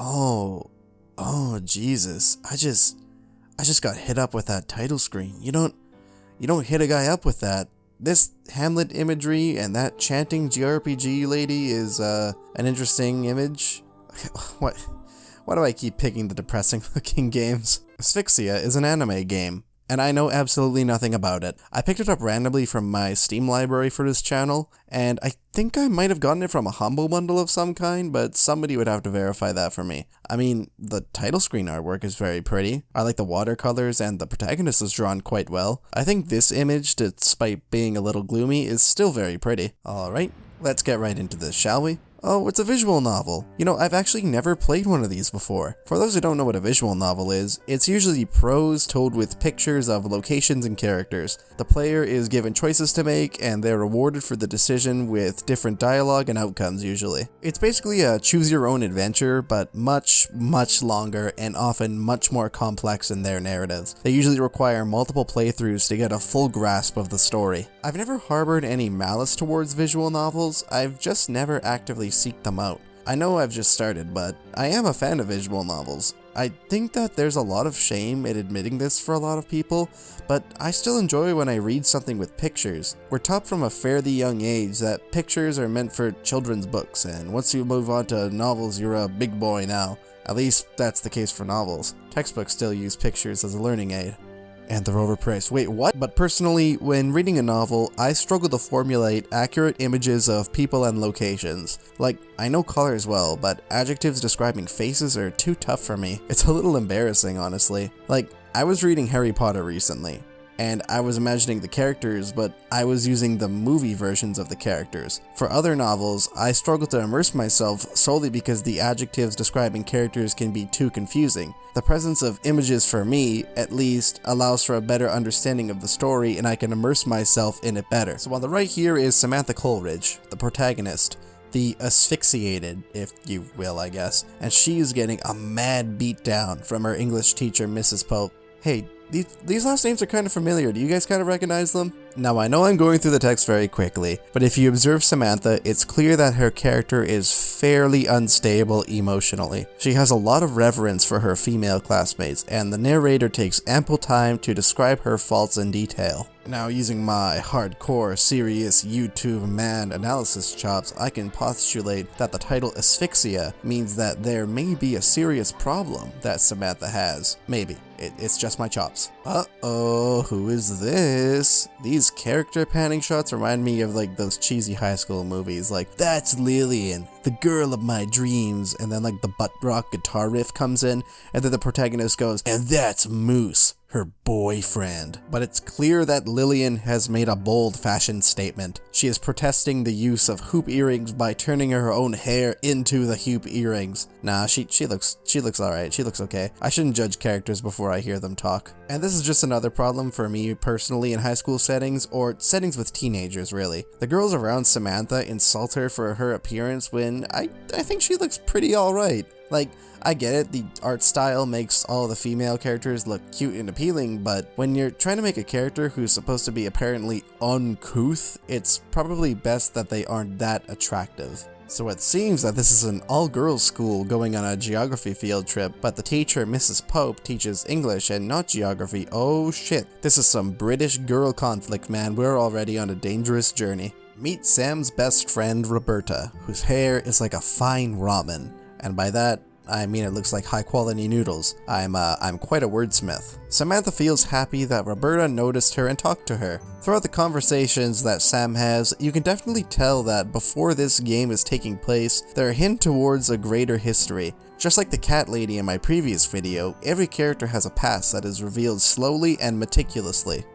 Oh, Jesus. I just got hit up with that title screen. You don't hit a guy up with that. This Hamlet imagery and that chanting JRPG lady is, an interesting image. Why do I keep picking the depressing looking games? Asphyxia is an anime game, and I know absolutely nothing about it. I picked it up randomly from my Steam library for this channel, and I think I might have gotten it from a Humble Bundle of some kind, but somebody would have to verify that for me. I mean, the title screen artwork is very pretty. I like the watercolors, and the protagonist is drawn quite well. I think this image, despite being a little gloomy, is still very pretty. Alright, let's get right into this, shall we? Oh, it's a visual novel. You know, I've actually never played one of these before. For those who don't know what a visual novel is, it's usually prose told with pictures of locations and characters. The player is given choices to make, and they're rewarded for the decision with different dialogue and outcomes usually. It's basically a choose-your-own adventure, but much longer and often much more complex in their narratives. They usually require multiple playthroughs to get a full grasp of the story. I've never harbored any malice towards visual novels, I've just never actively seek them out. I know I've just started, but I am a fan of visual novels. I think that there's a lot of shame in admitting this for a lot of people, but I still enjoy when I read something with pictures. We're taught from a fairly young age that pictures are meant for children's books, and once you move on to novels, you're a big boy now. At least that's the case for novels. Textbooks still use pictures as a learning aid. And they're overpriced. Wait, what? But personally, when reading a novel, I struggle to formulate accurate images of people and locations. Like, I know colors well, but adjectives describing faces are too tough for me. It's a little embarrassing, honestly. Like, I was reading Harry Potter recently, and I was imagining the characters, but I was using the movie versions of the characters. For other novels, I struggle to immerse myself solely because the adjectives describing characters can be too confusing. The presence of images for me, at least, allows for a better understanding of the story and I can immerse myself in it better. So on the right here is Samantha Coleridge, the protagonist. The asphyxiated, if you will, I guess. And she is getting a mad beatdown from her English teacher, Mrs. Pope. Hey, these last names are kind of familiar. Do you guys kind of recognize them? Now, I know I'm going through the text very quickly, but if you observe Samantha, it's clear that her character is fairly unstable emotionally. She has a lot of reverence for her female classmates, and the narrator takes ample time to describe her faults in detail. Now, using my hardcore, serious YouTube man analysis chops, I can postulate that the title Asphyxia means that there may be a serious problem that Samantha has. Maybe. It's just my chops. Uh-oh, who is this? These character panning shots remind me of like those cheesy high school movies, like, that's Lillian, the girl of my dreams, and then like the butt rock guitar riff comes in, and then the protagonist goes, and that's Moose, her boyfriend. But it's clear that Lillian has made a bold fashion statement. She is protesting the use of hoop earrings by turning her own hair into the hoop earrings. Nah, she looks alright, she looks okay. I shouldn't judge characters before I hear them talk. And this is just another problem for me personally in high school settings, or settings with teenagers really. The girls around Samantha insult her for her appearance when I think she looks pretty alright. Like, I get it, the art style makes all the female characters look cute and appealing, but when you're trying to make a character who's supposed to be apparently uncouth, it's probably best that they aren't that attractive. So it seems that this is an all-girls school going on a geography field trip, but the teacher, Mrs. Pope, teaches English and not geography. Oh shit, this is some British girl conflict, man. We're already on a dangerous journey. Meet Sam's best friend, Roberta, whose hair is like a fine ramen. And by that, I mean it looks like high quality noodles. I'm quite a wordsmith. Samantha feels happy that Roberta noticed her and talked to her. Throughout the conversations that Sam has, you can definitely tell that before this game is taking place, they're a hint towards a greater history. Just like the cat lady in my previous video, every character has a past that is revealed slowly and meticulously.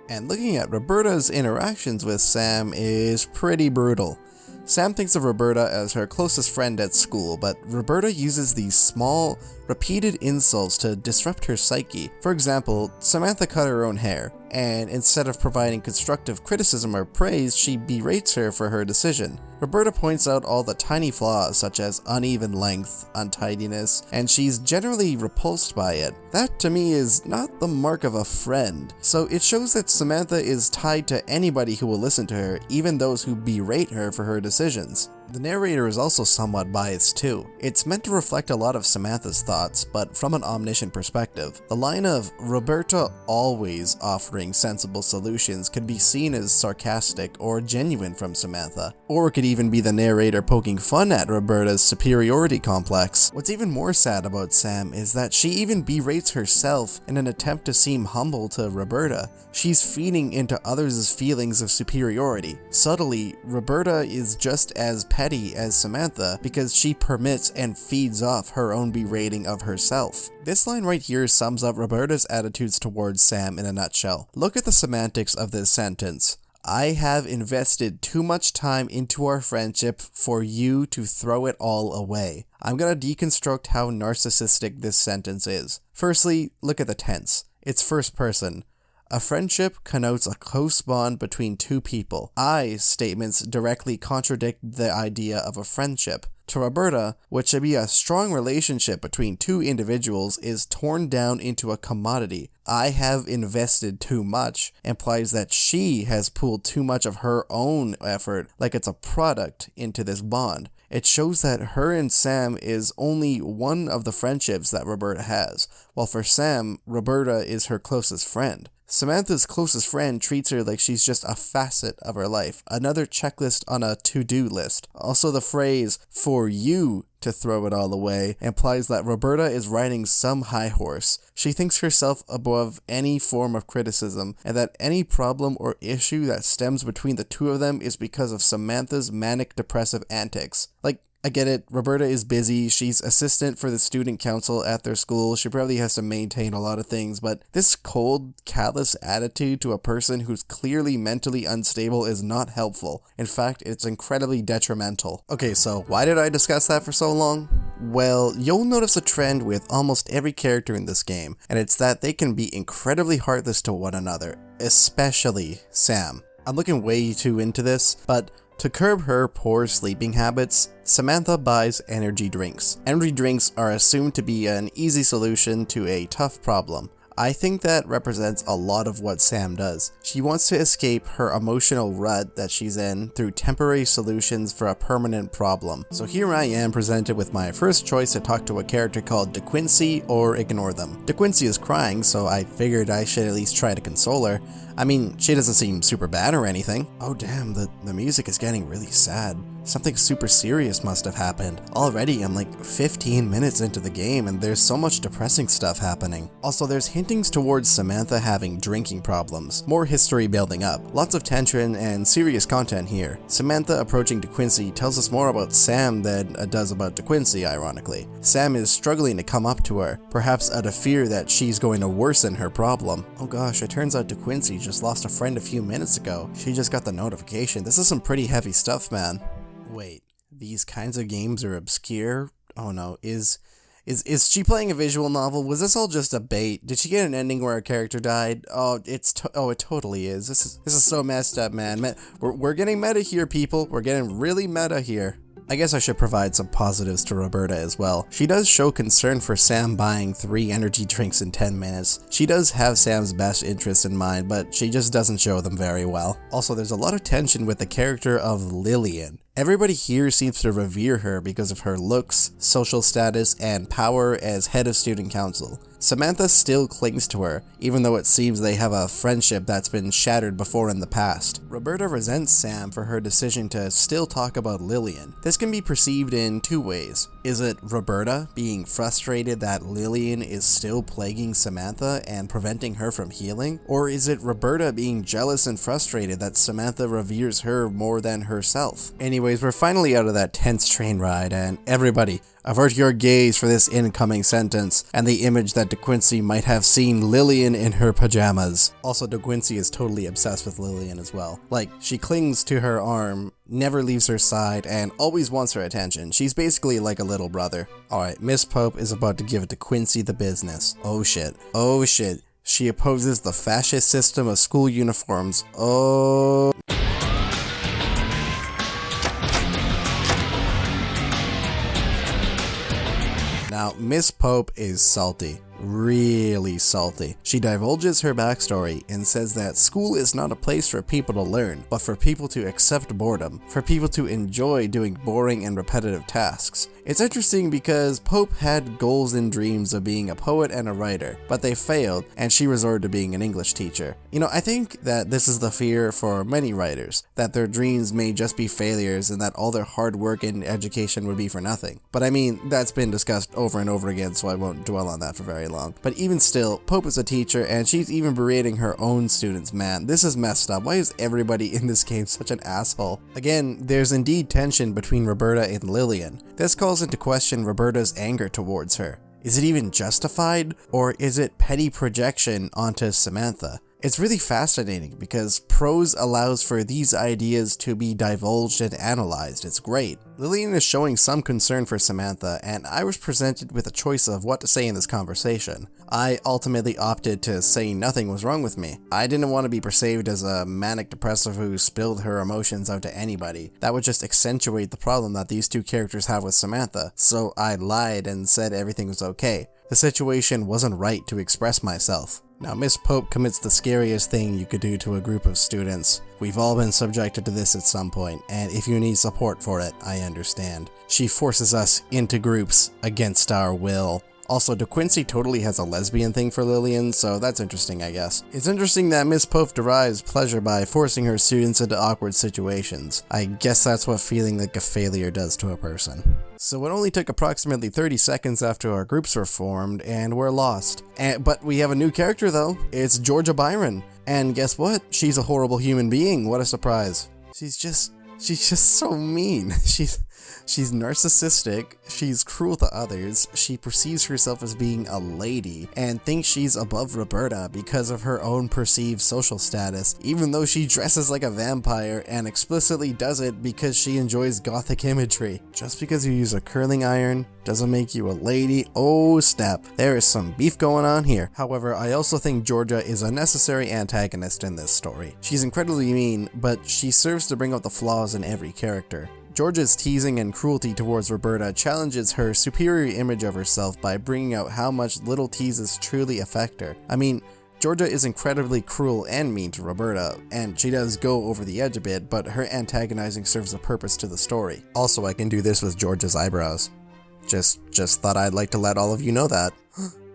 And looking at Roberta's interactions with Sam is pretty brutal. Sam thinks of Roberta as her closest friend at school, but Roberta uses these small, repeated insults to disrupt her psyche. For example, Samantha cut her own hair, and instead of providing constructive criticism or praise, she berates her for her decision. Roberta points out all the tiny flaws such as uneven length, untidiness, and she's generally repulsed by it. That to me is not the mark of a friend. So it shows that Samantha is tied to anybody who will listen to her, even those who berate her for her decisions. The narrator is also somewhat biased too. It's meant to reflect a lot of Samantha's thoughts, but from an omniscient perspective. The line of Roberta always offering sensible solutions could be seen as sarcastic or genuine from Samantha, or it could even be the narrator poking fun at Roberta's superiority complex. What's even more sad about Sam is that she even berates herself in an attempt to seem humble to Roberta. She's feeding into others' feelings of superiority. Subtly, Roberta is just as petty as Samantha because she permits and feeds off her own berating of herself. This line right here sums up Roberta's attitudes towards Sam in a nutshell. Look at the semantics of this sentence. I have invested too much time into our friendship for you to throw it all away. I'm gonna deconstruct how narcissistic this sentence is. Firstly, look at the tense. It's first person. A friendship connotes a close bond between two people. I statements directly contradict the idea of a friendship. To Roberta, what should be a strong relationship between two individuals is torn down into a commodity. I have invested too much implies that she has pooled too much of her own effort, like it's a product, into this bond. It shows that her and Sam is only one of the friendships that Roberta has, while for Sam, Roberta is her closest friend. Samantha's closest friend treats her like she's just a facet of her life, another checklist on a to-do list. Also, the phrase, for you to throw it all away, implies that Roberta is riding some high horse. She thinks herself above any form of criticism, and that any problem or issue that stems between the two of them is because of Samantha's manic depressive antics. Like, I get it, Roberta is busy, she's assistant for the student council at their school, she probably has to maintain a lot of things, but this cold, callous attitude to a person who's clearly mentally unstable is not helpful. In fact, it's incredibly detrimental. Okay, so why did I discuss that for so long? Well, you'll notice a trend with almost every character in this game, and it's that they can be incredibly heartless to one another, especially Sam. I'm looking way too into this, but to curb her poor sleeping habits, Samantha buys energy drinks. Energy drinks are assumed to be an easy solution to a tough problem. I think that represents a lot of what Sam does. She wants to escape her emotional rut that she's in through temporary solutions for a permanent problem. So here I am presented with my first choice to talk to a character called DeQuincy or ignore them. DeQuincy is crying, so I figured I should at least try to console her. I mean, she doesn't seem super bad or anything. Oh damn, the music is getting really sad. Something super serious must have happened. Already I'm like 15 minutes into the game and there's so much depressing stuff happening. Also, there's hintings towards Samantha having drinking problems. More history building up. Lots of tension and serious content here. Samantha approaching DeQuincy tells us more about Sam than it does about DeQuincy, ironically. Sam is struggling to come up to her, perhaps out of fear that she's going to worsen her problem. Oh gosh, it turns out DeQuincy just lost a friend a few minutes ago. She just got the notification. This is some pretty heavy stuff, man. Wait, these kinds of games are obscure? Oh no, is she playing a visual novel? Was this all just a bait? Did she get an ending where a character died? Oh, it totally is. This is so messed up, man. We're getting meta here, people. We're getting really meta here. I guess I should provide some positives to Roberta as well. She does show concern for Sam buying 3 energy drinks in 10 minutes. She does have Sam's best interests in mind, but she just doesn't show them very well. Also, there's a lot of tension with the character of Lillian. Everybody here seems to revere her because of her looks, social status, and power as head of student council. Samantha still clings to her, even though it seems they have a friendship that's been shattered before in the past. Roberta resents Sam for her decision to still talk about Lillian. This can be perceived in 2 ways. Is it Roberta being frustrated that Lillian is still plaguing Samantha and preventing her from healing? Or is it Roberta being jealous and frustrated that Samantha reveres her more than herself? Anyways, we're finally out of that tense train ride, and everybody, avert your gaze for this incoming sentence and the image that DeQuincy might have seen Lillian in her pajamas. Also, DeQuincy is totally obsessed with Lillian as well. Like, she clings to her arm, never leaves her side, and always wants her attention. She's basically like a little brother. Alright, Miss Pope is about to give DeQuincy the business. Oh shit. Oh shit. She opposes the fascist system of school uniforms. Oh. Now, Miss Pope is salty. Really salty. She divulges her backstory and says that school is not a place for people to learn, but for people to accept boredom, for people to enjoy doing boring and repetitive tasks. It's interesting because Pope had goals and dreams of being a poet and a writer, but they failed and she resorted to being an English teacher. You know, I think that this is the fear for many writers, that their dreams may just be failures and that all their hard work and education would be for nothing. But I mean, that's been discussed over and over again, so I won't dwell on that for very long. But even still, Pope is a teacher and she's even berating her own students. Man, this is messed up. Why is everybody in this game such an asshole? Again, there's indeed tension between Roberta and Lillian. This calls into question Roberta's anger towards her. Is it even justified, or is it petty projection onto Samantha? It's really fascinating because prose allows for these ideas to be divulged and analyzed. It's great. Lillian is showing some concern for Samantha, and I was presented with a choice of what to say in this conversation. I ultimately opted to say nothing was wrong with me. I didn't want to be perceived as a manic depressive who spilled her emotions out to anybody. That would just accentuate the problem that these two characters have with Samantha, so I lied and said everything was okay. The situation wasn't right to express myself. Now, Miss Pope commits the scariest thing you could do to a group of students. We've all been subjected to this at some point, and if you need support for it, I understand. She forces us into groups against our will. Also, DeQuincy totally has a lesbian thing for Lillian, so that's interesting, I guess. It's interesting that Miss Pope derives pleasure by forcing her students into awkward situations. I guess that's what feeling like a failure does to a person. So it only took approximately 30 seconds after our groups were formed, and we're lost. But we have a new character though. It's Georgia Byron. And guess what? She's a horrible human being. What a surprise. She's just so mean. She's narcissistic, she's cruel to others, she perceives herself as being a lady, and thinks she's above Roberta because of her own perceived social status, even though she dresses like a vampire and explicitly does it because she enjoys gothic imagery. Just because you use a curling iron doesn't make you a lady. Oh snap, there is some beef going on here. However, I also think Georgia is a necessary antagonist in this story. She's incredibly mean, but she serves to bring out the flaws in every character. Georgia's teasing and cruelty towards Roberta challenges her superior image of herself by bringing out how much little teases truly affect her. I mean, Georgia is incredibly cruel and mean to Roberta, and she does go over the edge a bit, but her antagonizing serves a purpose to the story. Also, I can do this with Georgia's eyebrows. Just thought I'd like to let all of you know that.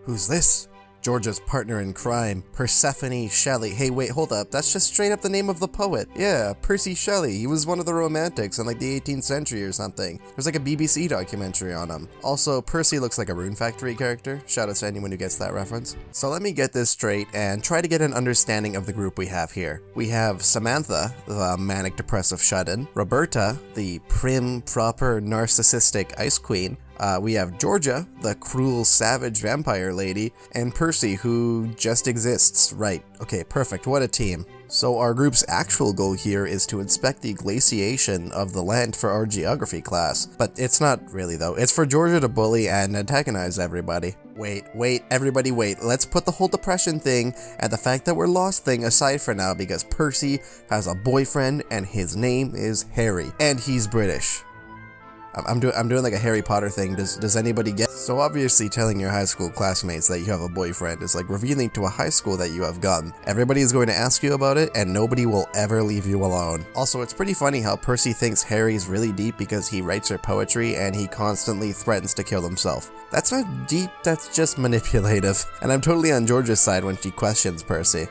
Who's this? Georgia's partner in crime, Persephone Shelley. Hey, wait, hold up. That's just straight up the name of the poet. Yeah, Percy Shelley. He was one of the Romantics in like the 18th century or something. There's like a BBC documentary on him. Also, Percy looks like a Rune Factory character. Shout out to anyone who gets that reference. So let me get this straight and try to get an understanding of the group we have here. We have Samantha, the manic depressive shut-in. Roberta, the prim, proper, narcissistic ice queen. We have Georgia, the cruel, savage vampire lady, and Percy, who just exists. Right, okay, perfect, what a team. So our group's actual goal here is to inspect the glaciation of the land for our geography class. But it's not really though, it's for Georgia to bully and antagonize everybody. Wait, everybody wait, let's put the whole depression thing and the fact that we're lost thing aside for now because Percy has a boyfriend and his name is Harry, and he's British. I'm doing like a Harry Potter thing. Does anybody get? So obviously telling your high school classmates that you have a boyfriend is like revealing to a high school that you have gone. Everybody is going to ask you about it and nobody will ever leave you alone. Also, it's pretty funny how Percy thinks Harry's really deep because he writes her poetry and he constantly threatens to kill himself. That's not deep, that's just manipulative. And I'm totally on Georgia's side when she questions Percy.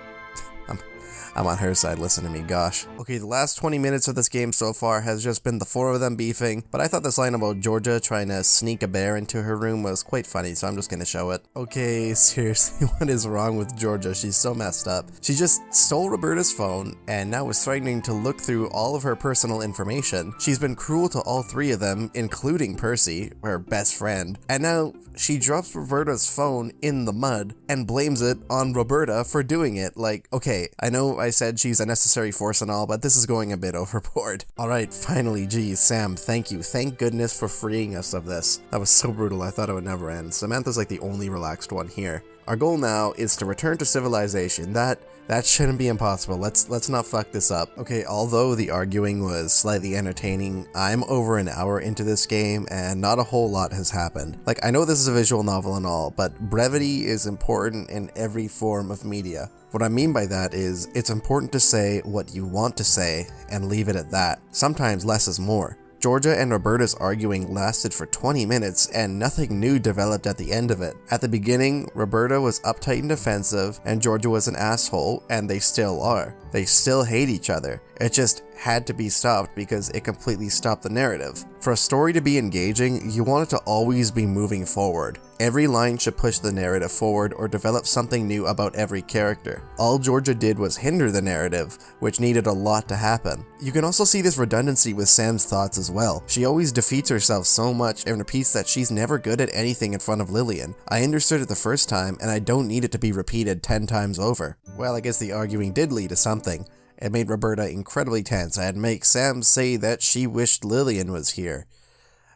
I'm on her side, listen to me, gosh. Okay, the last 20 minutes of this game so far has just been the four of them beefing, but I thought this line about Georgia trying to sneak a bear into her room was quite funny, so I'm just gonna show it. Okay, seriously, what is wrong with Georgia? She's so messed up. She just stole Roberta's phone, and now is threatening to look through all of her personal information. She's been cruel to all three of them, including Percy, her best friend, and now she drops Roberta's phone in the mud and blames it on Roberta for doing it. Like, okay, I know I said she's a necessary force and all, but this is going a bit overboard. Alright, finally, geez, Sam, thank you. Thank goodness for freeing us of this. That was so brutal, I thought it would never end. Samantha's like the only relaxed one here. Our goal now is to return to civilization. That shouldn't be impossible. Let's not fuck this up. Okay, although the arguing was slightly entertaining, I'm over an hour into this game and not a whole lot has happened. Like, I know this is a visual novel and all, but brevity is important in every form of media. What I mean by that is, it's important to say what you want to say and leave it at that. Sometimes less is more. Georgia and Roberta's arguing lasted for 20 minutes and nothing new developed at the end of it. At the beginning, Roberta was uptight and defensive, and Georgia was an asshole, and they still are. They still hate each other. It just had to be stopped because it completely stopped the narrative. For a story to be engaging, you want it to always be moving forward. Every line should push the narrative forward or develop something new about every character. All Georgia did was hinder the narrative, which needed a lot to happen. You can also see this redundancy with Sam's thoughts as well. She always defeats herself so much and repeats that she's never good at anything in front of Lillian. I understood it the first time, and I don't need it to be repeated 10 times over. Well, I guess the arguing did lead to something. It made Roberta incredibly tense and make Sam say that she wished Lillian was here,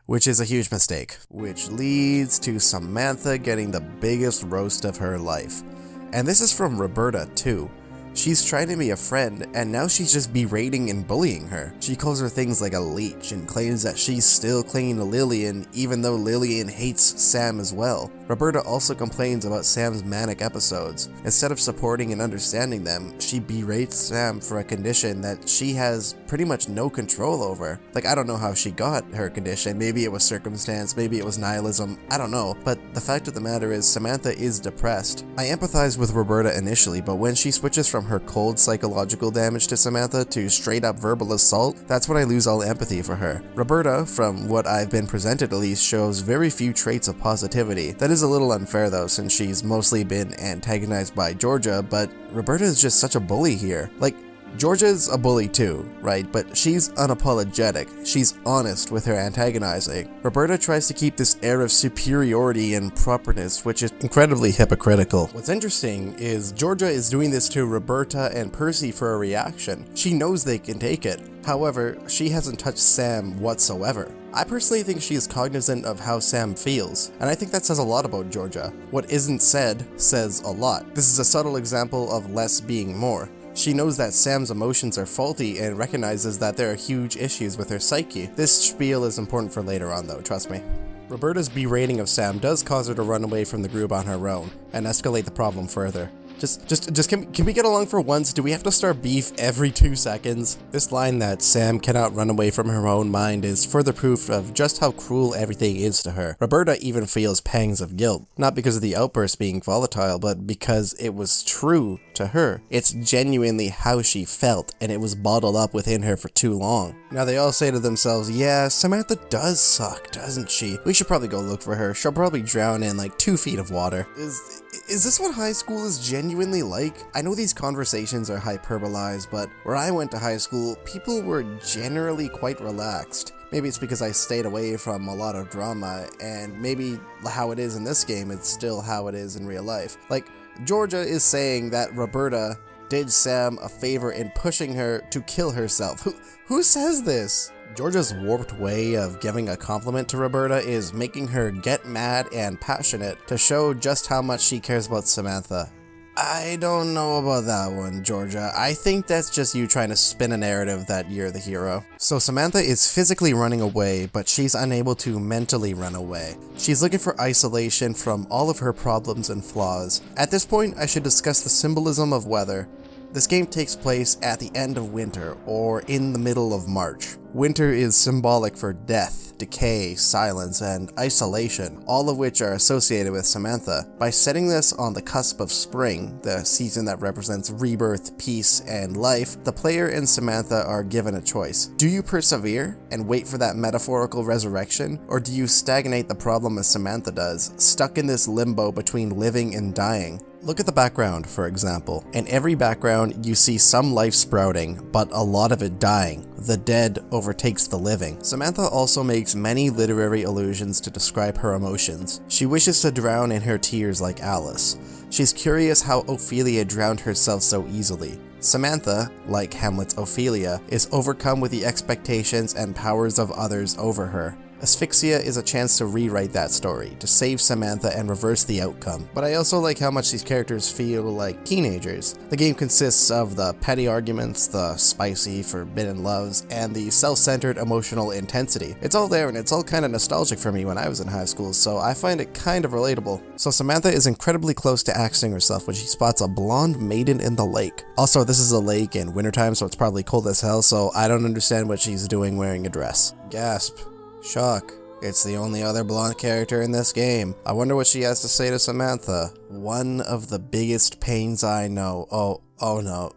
which is a huge mistake, which leads to Samantha getting the biggest roast of her life. And this is from Roberta too. She's trying to be a friend, and now she's just berating and bullying her. She calls her things like a leech and claims that she's still clinging to Lillian even though Lillian hates Sam as well. Roberta also complains about Sam's manic episodes. Instead of supporting and understanding them, she berates Sam for a condition that she has pretty much no control over. Like, I don't know how she got her condition. Maybe it was circumstance, maybe it was nihilism, I don't know. But the fact of the matter is, Samantha is depressed. I empathize with Roberta initially, but when she switches from her cold psychological damage to Samantha to straight up verbal assault, that's when I lose all empathy for her. Roberta, from what I've been presented at least, shows very few traits of positivity. That is a little unfair though, since she's mostly been antagonized by Georgia, but Roberta is just such a bully here. Like, Georgia's a bully too, right? But she's unapologetic. She's honest with her antagonizing. Roberta tries to keep this air of superiority and properness, which is incredibly hypocritical. What's interesting is Georgia is doing this to Roberta and Percy for a reaction. She knows they can take it. However, she hasn't touched Sam whatsoever. I personally think she is cognizant of how Sam feels, and I think that says a lot about Georgia. What isn't said says a lot. This is a subtle example of less being more. She knows that Sam's emotions are faulty and recognizes that there are huge issues with her psyche. This spiel is important for later on though, trust me. Roberta's berating of Sam does cause her to run away from the group on her own and escalate the problem further. Can we get along for once? Do we have to start beef every 2 seconds? This line that Sam cannot run away from her own mind is further proof of just how cruel everything is to her. Roberta even feels pangs of guilt, not because of the outburst being volatile, but because it was true to her. It's genuinely how she felt, and it was bottled up within her for too long. Now they all say to themselves, yeah, Samantha does suck, doesn't she? We should probably go look for her. She'll probably drown in like 2 feet of water. Is this what high school is genuinely like? I know these conversations are hyperbolized, but where I went to high school, people were generally quite relaxed. Maybe it's because I stayed away from a lot of drama, and maybe how it is in this game, it's still how it is in real life. Like, Georgia is saying that Roberta did Sam a favor in pushing her to kill herself. Who says this? Georgia's warped way of giving a compliment to Roberta is making her get mad and passionate to show just how much she cares about Samantha. I don't know about that one, Georgia. I think that's just you trying to spin a narrative that you're the hero. So Samantha is physically running away, but she's unable to mentally run away. She's looking for isolation from all of her problems and flaws. At this point, I should discuss the symbolism of weather. This game takes place at the end of winter, or in the middle of March. Winter is symbolic for death, decay, silence, and isolation, all of which are associated with Samantha. By setting this on the cusp of spring, the season that represents rebirth, peace, and life, the player and Samantha are given a choice. Do you persevere and wait for that metaphorical resurrection, or do you stagnate the problem as Samantha does, stuck in this limbo between living and dying? Look at the background, for example. In every background, you see some life sprouting, but a lot of it dying. The dead overtakes the living. Samantha also makes many literary allusions to describe her emotions. She wishes to drown in her tears like Alice. She's curious how Ophelia drowned herself so easily. Samantha, like Hamlet's Ophelia, is overcome with the expectations and powers of others over her. Asphyxia is a chance to rewrite that story, to save Samantha and reverse the outcome. But I also like how much these characters feel like teenagers. The game consists of the petty arguments, the spicy, forbidden loves, and the self-centered emotional intensity. It's all there and it's all kind of nostalgic for me when I was in high school, so I find it kind of relatable. So Samantha is incredibly close to axing herself when she spots a blonde maiden in the lake. Also, this is a lake in wintertime, so it's probably cold as hell, so I don't understand what she's doing wearing a dress. Gasp. Shock. It's the only other blonde character in this game. I wonder what she has to say to Samantha. One of the biggest pains I know. Oh no,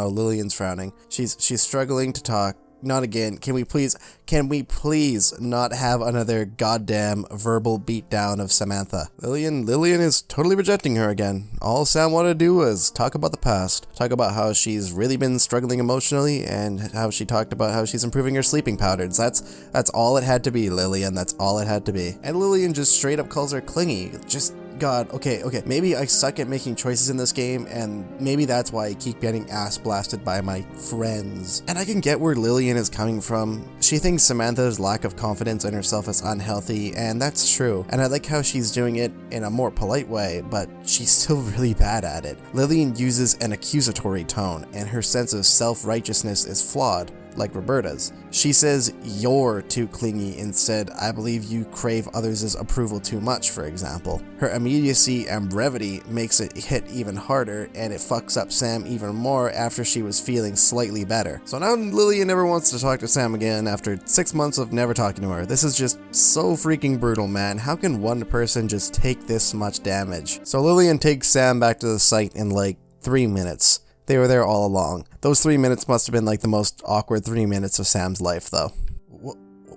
Lillian's frowning. She's struggling to talk. Not again. Can we please not have another goddamn verbal beatdown of Samantha? Lillian is totally rejecting her again. All Sam wanted to do was talk about the past. Talk about how she's really been struggling emotionally and how she talked about how she's improving her sleeping patterns. That's all it had to be, Lillian. That's all it had to be. And Lillian just straight up calls her clingy. Just God, okay, maybe I suck at making choices in this game, and maybe that's why I keep getting ass blasted by my friends. And I can get where Lillian is coming from. She thinks Samantha's lack of confidence in herself is unhealthy, and that's true. And I like how she's doing it in a more polite way, but she's still really bad at it. Lillian uses an accusatory tone, and her sense of self-righteousness is flawed, like Roberta's. She says you're too clingy instead. I believe you crave others' approval too much, for example. Her immediacy and brevity makes it hit even harder, and it fucks up Sam even more after she was feeling slightly better. So now Lillian never wants to talk to Sam again after 6 months of never talking to her. This is just so freaking brutal, man. How can one person just take this much damage? So Lillian takes Sam back to the site in like 3 minutes. They were there all along. Those 3 minutes must have been like the most awkward 3 minutes of Sam's life, though.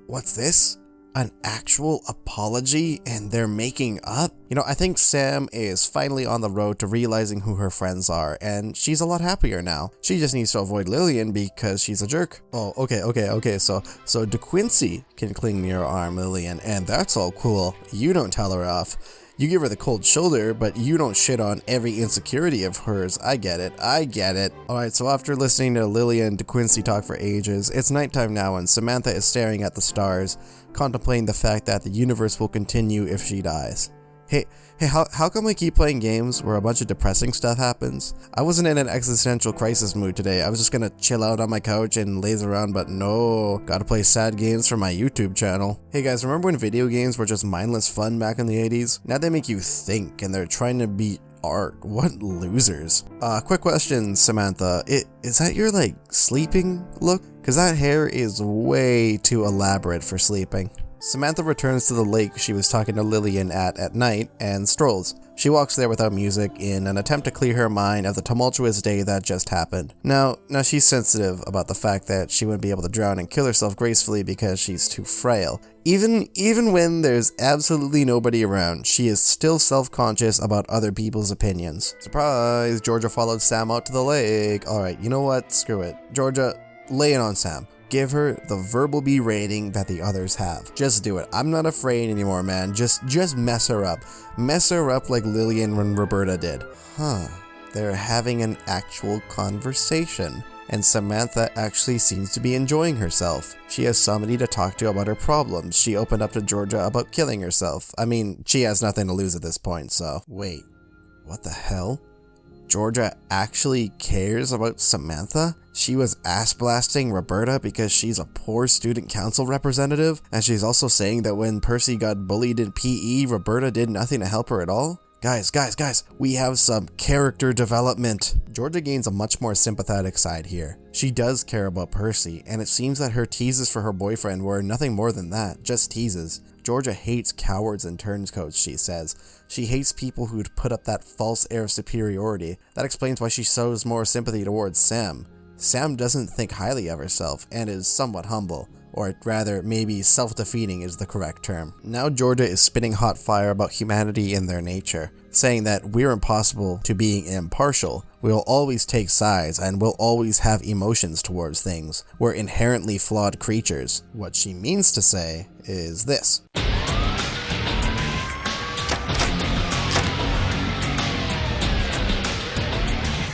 What's this? An actual apology and they're making up? You know, I think Sam is finally on the road to realizing who her friends are, and she's a lot happier now. She just needs to avoid Lillian because she's a jerk. Oh, okay, so DeQuincy can cling to your arm, Lillian, and that's all cool. You don't tell her off. You give her the cold shoulder, but you don't shit on every insecurity of hers. I get it. Alright, so after listening to Lillian and DeQuincy talk for ages, it's nighttime now and Samantha is staring at the stars, contemplating the fact that the universe will continue if she dies. Hey, how come we keep playing games where a bunch of depressing stuff happens? I wasn't in an existential crisis mood today. I was just gonna chill out on my couch and laze around, but no, gotta play sad games for my YouTube channel. Hey guys, remember when video games were just mindless fun back in the 80s? Now they make you think and they're trying to beat art. What losers. Quick question, Samantha. Is that your, like, sleeping look? Cause that hair is way too elaborate for sleeping. Samantha returns to the lake she was talking to Lillian at night and strolls. She walks there without music in an attempt to clear her mind of the tumultuous day that just happened. Now she's sensitive about the fact that she wouldn't be able to drown and kill herself gracefully because she's too frail. Even when there's absolutely nobody around, she is still self-conscious about other people's opinions. Surprise! Georgia followed Sam out to the lake. Alright, you know what? Screw it. Georgia, lay it on Sam. Give her the verbal berating that the others have. Just do it. I'm not afraid anymore, man. Just mess her up. Mess her up like Lillian and Roberta did. They're having an actual conversation. And Samantha actually seems to be enjoying herself. She has somebody to talk to about her problems. She opened up to Georgia about killing herself. I mean, she has nothing to lose at this point, so. Wait, what the hell? Georgia actually cares about Samantha? She was ass blasting Roberta because she's a poor student council representative, and she's also saying that when Percy got bullied in PE, Roberta did nothing to help her at all? Guys, we have some character development. Georgia gains a much more sympathetic side here. She does care about Percy, and it seems that her teases for her boyfriend were nothing more than that, just teases. Georgia hates cowards and turncoats, she says. She hates people who'd put up that false air of superiority. That explains why she shows more sympathy towards Sam. Sam doesn't think highly of herself, and is somewhat humble. Or rather, maybe self-defeating is the correct term. Now Georgia is spitting hot fire about humanity and their nature, saying that we're impossible to being impartial. We'll always take sides and we'll always have emotions towards things. We're inherently flawed creatures. What she means to say is this.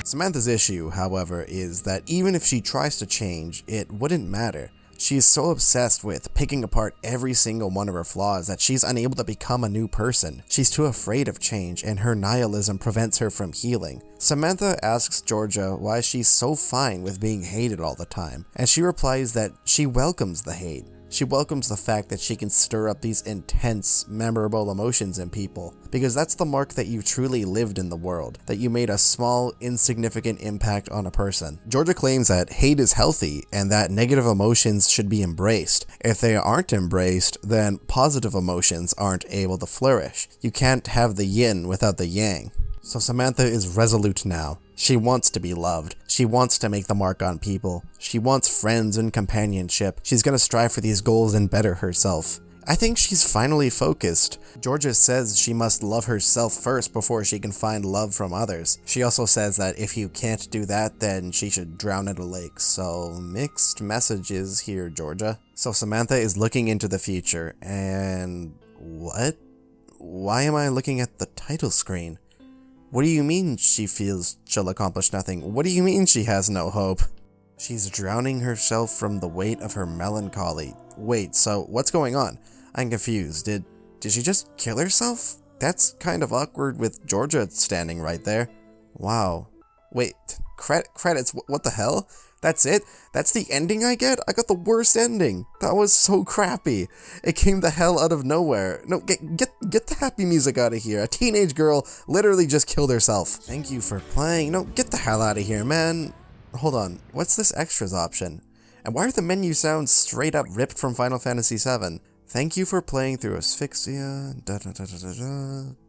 Samantha's issue, however, is that even if she tries to change, it wouldn't matter. She's so obsessed with picking apart every single one of her flaws that she's unable to become a new person. She's too afraid of change, and her nihilism prevents her from healing. Samantha asks Georgia why she's so fine with being hated all the time, and she replies that she welcomes the hate. She welcomes the fact that she can stir up these intense, memorable emotions in people, because that's the mark that you truly lived in the world, that you made a small, insignificant impact on a person. Georgia claims that hate is healthy and that negative emotions should be embraced. If they aren't embraced, then positive emotions aren't able to flourish. You can't have the yin without the yang. So Samantha is resolute now. She wants to be loved. She wants to make the mark on people. She wants friends and companionship. She's gonna strive for these goals and better herself. I think she's finally focused. Georgia says she must love herself first before she can find love from others. She also says that if you can't do that, then she should drown in a lake. So mixed messages here, Georgia. So Samantha is looking into the future, and what? Why am I looking at the title screen? What do you mean she feels she'll accomplish nothing? What do you mean she has no hope? She's drowning herself from the weight of her melancholy. Wait, so what's going on? I'm confused. Did she just kill herself? That's kind of awkward with Georgia standing right there. Wow. Wait, credits, what the hell? That's it? That's the ending I get? I got the worst ending. That was so crappy. It came the hell out of nowhere. No, get the happy music out of here. A teenage girl literally just killed herself. Thank you for playing. No, get the hell out of here, man. Hold on, what's this extras option? And why are the menu sounds straight up ripped from Final Fantasy VII? Thank you for playing through Asphyxia,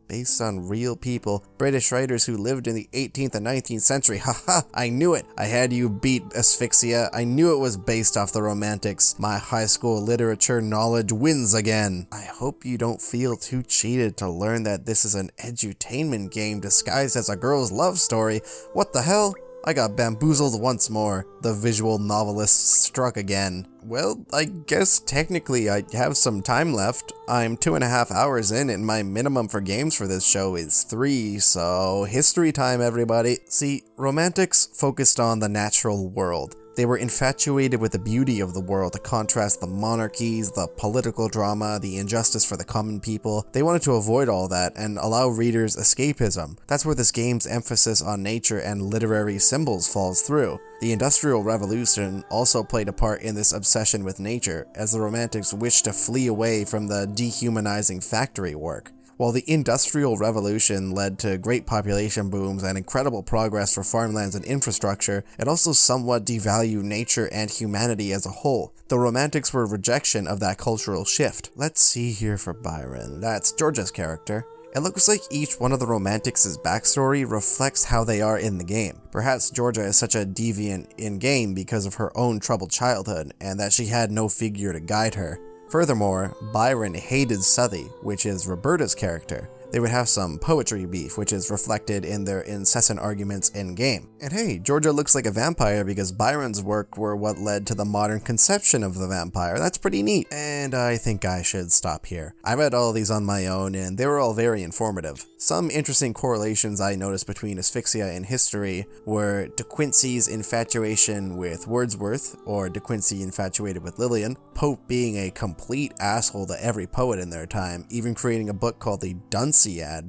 based on real people, British writers who lived in the 18th and 19th century. Haha, I knew it. I had you beat Asphyxia. I knew it was based off the Romantics. My high school literature knowledge wins again. I hope you don't feel too cheated to learn that this is an edutainment game disguised as a girl's love story. What the hell? I got bamboozled once more. The visual novelist struck again. Well, I guess technically I have some time left. I'm 2.5 hours in and my minimum for games for this show is 3, so history time, everybody. See, Romantics focused on the natural world. They were infatuated with the beauty of the world to contrast the monarchies, the political drama, the injustice for the common people. They wanted to avoid all that and allow readers escapism. That's where this game's emphasis on nature and literary symbols falls through. The Industrial Revolution also played a part in this obsession with nature, as the Romantics wished to flee away from the dehumanizing factory work. While the Industrial Revolution led to great population booms and incredible progress for farmlands and infrastructure, it also somewhat devalued nature and humanity as a whole. The Romantics were a rejection of that cultural shift. Let's see here for Byron. That's Georgia's character. It looks like each one of the Romantics' backstory reflects how they are in the game. Perhaps Georgia is such a deviant in-game because of her own troubled childhood, and that she had no figure to guide her. Furthermore, Byron hated Southey, which is Roberta's character. They would have some poetry beef, which is reflected in their incessant arguments in-game. And hey, Georgia looks like a vampire because Byron's work were what led to the modern conception of the vampire. That's pretty neat. And I think I should stop here. I read all these on my own, and they were all very informative. Some interesting correlations I noticed between Asphyxia and history were De Quincey's infatuation with Wordsworth, or De Quincey infatuated with Lillian, Pope being a complete asshole to every poet in their time, even creating a book called the Dunciad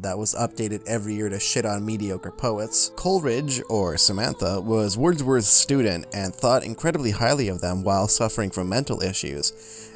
that was updated every year to shit on mediocre poets. Coleridge, or Samantha, was Wordsworth's student and thought incredibly highly of them while suffering from mental issues.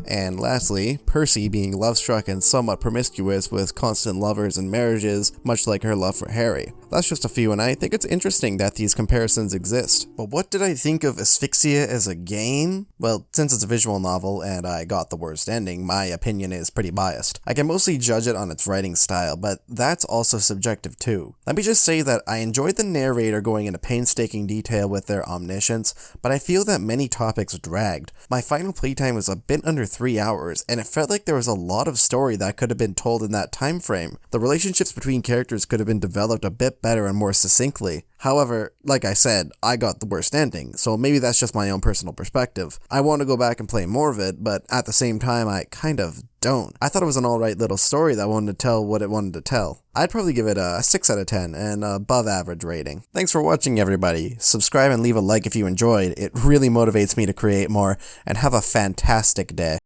And lastly, Percy being love-struck and somewhat promiscuous with constant lovers and marriages, much like her love for Harry. That's just a few, and I think it's interesting that these comparisons exist. But what did I think of Asphyxia as a game? Well, since it's a visual novel and I got the worst ending, my opinion is pretty biased. I can mostly judge it on its writing style, but that's also subjective too. Let me just say that I enjoyed the narrator going into painstaking detail with their omniscience, but I feel that many topics dragged. My final playtime was a bit under 3 hours, and it felt like there was a lot of story that could have been told in that time frame. The relationships between characters could have been developed a bit better and more succinctly. However, like I said, I got the worst ending, so maybe that's just my own personal perspective. I want to go back and play more of it, but at the same time, I kind of don't. I thought it was an alright little story that wanted to tell what it wanted to tell. I'd probably give it a 6 out of 10 and above average rating. Thanks for watching, everybody. Subscribe and leave a like if you enjoyed. It really motivates me to create more, and have a fantastic day.